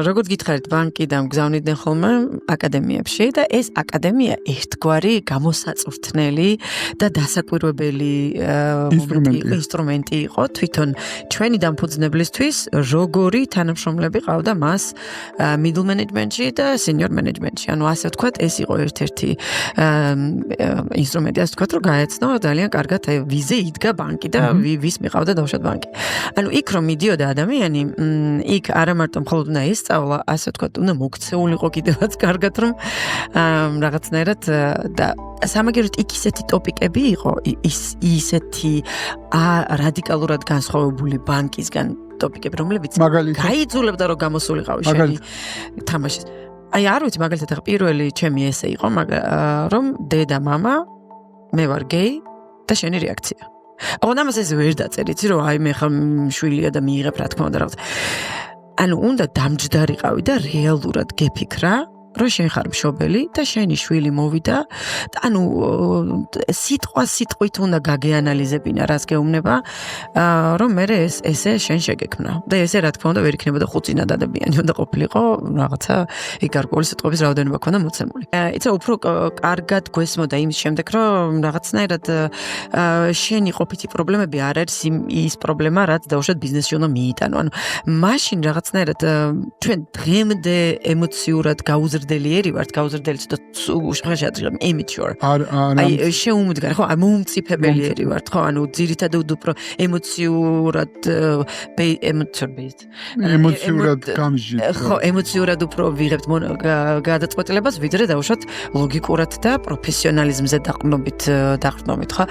როგორც გითხარით, ბანკიდან გზავნიდნენ ხოლმე აკადემიებში და ეს აკადემია ერთგვარი გამოსაწვრთნელი და დასაკვირვებელი ინსტრუმენტი იყო თვითონ ჩვენი დამფუძნებლისთვის, როგორი თანამშრომლები ყავდა მას middle management-ში და senior management-ში. ანუ ასე ვთქვათ, ეს იყო ერთ-ერთი ინსტრუმენტი, ასე ვთქვათ, რომ გაეცნო ძალიან კარგად ვიზე იდგა ბანკი და ვის მიყავდა დავუშვათ ბანკი. ანუ იქ რომ მიდიოდა ადამიანი, იქ არა მარტო მხოლოდ უნდა ესწავლა, ასე ვთქვათ, უნდა მოქცეულიყო კიდევაც კარგად, რომ რაღაცნაირად და სამაგერად იქ ისეთი ტოპიკები იყო, ისეთი რადიკალურად განსხვავებული ბანკისგან ტოპიკები, რომლებიც გაიძულებდა რომ გამოსულიყავი შენი თამაშის. აი არ ვიცი, მაგალითად პირველი ჩემი ესე იყო, რომ დედა მამა მე ვარ გეი და შენი რეაქცია. ოღონდ ამას ეს ვერ დაწერიცი, რომ აი მე ხა შვილია და მიიღებ რა თქმა უნდა რაღაც. ანუ უნდა დამჯდარიყავი და რეალურად გეფიქრა, რომ შენ ხარ მშობელი და შენი შვილი მოვიდა, ანუ სიტყვით უნდა გაგეანალიზებინა, რას გეუბნება, რომ მე ესე შენ შეგექმნა. და ესე რა თქმა უნდა ვერ იქნებოდა ხუწინადადებიანი, უნდა ყოფილიყო რაღაცა გარკვეული სიტყვების რაოდენობა ქონდა მოცემული. იცი უფრო კარგად გვესმოდა იმის შემდეგ, რომ რაღაცნაირად შენი ყოფითი პრობლემები არ არის ის პრობლემა, რაც დაუშვათ ბიზნესში უნდა მიიტანო. ანუ მაშინ რაღაცნაირად ჩვენ დღემდე ემოციურად გაუზრდელი ვართ, გაუზრდელი ცოტა შეხედა immature. აი შეუმდგარი, ხო, მომწიფებელიერი ვართ, ხო, ანუ ძირითადად უფრო ემოციურად გამჟით. ხო, ემოციურად უფრო ვიღებთ გადაწყვეტილებას, ვიდრე დაუშვათ ლოგიკურად და პროფესიონალიზმზე დაყრდნობით, ხო?